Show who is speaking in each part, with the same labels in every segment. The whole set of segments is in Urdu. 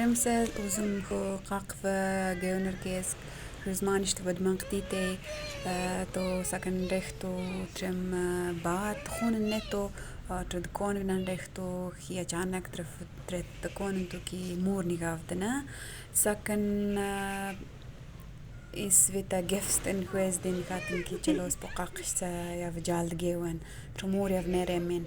Speaker 1: رمسة وزنكو قاقفة gaoner كيس رزمان اشتبد منقطيتي تو سكن ريختو ترم بات خون النتو ترد كون بنان ريختو خيا جانك ترد تكون انتو كي مور نيغافتنا سكن is vita gifst en juez din katin ki chelos pokaqshta ya vjald gewen trumur ya vneremin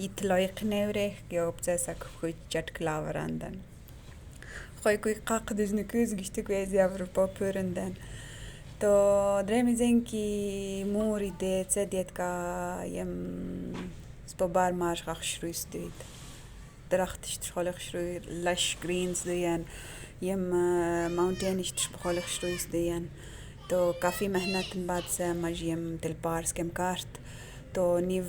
Speaker 1: يتلايق نوريك جاوب تساك خوي جات كلاورندن خوي كوي قاق دزنكوز گشتك ويزي افر بابورندن تو دريمي زنكي موري ديت سديت كا يم سبابار ماش قاق شرويس دويت درختش تشخالق شروي لش جرينز ديان يم ماونتينش تشبخالق شرويس ديان تو كافي مهنة بعد سامج يم تلبارس كم كارت تو نيف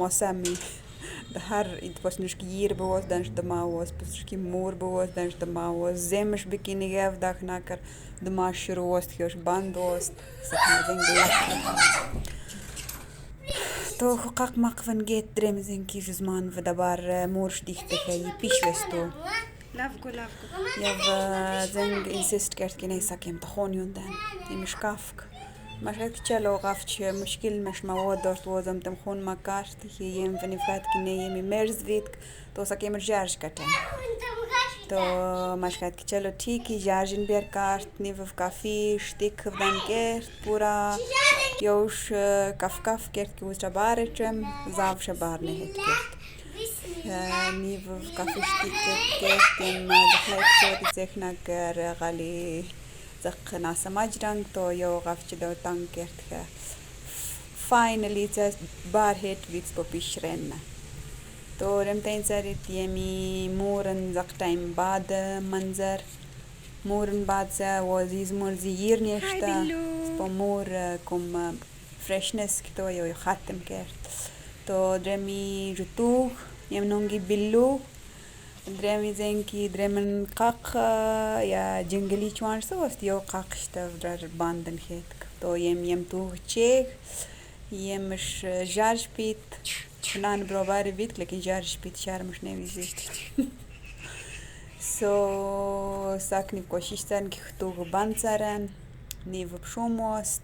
Speaker 1: mousam de har it was dus hier bewas dan de maus dus ki moor bewas dan de maus zemes bikini gav dag naker de maas roost jos band was تو حقق مقفن جيت درمزين كي جزمان في دبار مورش ديخت كي بيشوستو لافكو يا زنگ انسيست كرت كي نيسا كيم تخون يوندان مش كافك مش هتشلو غافتش مشكل مش مواد دورت وزم تمخون ما كارت هي يم فني فات كني يمي مرز فيتك تو سكيم جارج كتن تو مش كات كتشلو تيكي جارجن بير كارت نيف كافي شتيك فدان كيرت بورا يوش كاف كيرت كي وش بارتشم زاف شبار نهت كيرت نيف كافي شتيك كيرت يم دخلت كيرت زيخنا كر غالي زق ناس ماجرانگ تو یو غفچ دو تانگ کرد که finally just بار هیت ویکس با پیش رن تو رمتین سریت یمی مورن زق تایم بعد منظر مورن بعد سا وزیز مرزی یر نیشتا با مور کم فرشنس که تو یو ختم کرد تو درمی جتوه یم نونگی بلو درامي زنكي درامن قاق يا جنجلي چوان سوست يو قاق شتا در باندن خيتك تو يم تو تشيك يمش جارج بيت فلان بروبار بيت لكن جارج بيت شار مش نوي زيت سو ساكني بكوشيشتان كي خطوغ باند سارن نيف بشوموست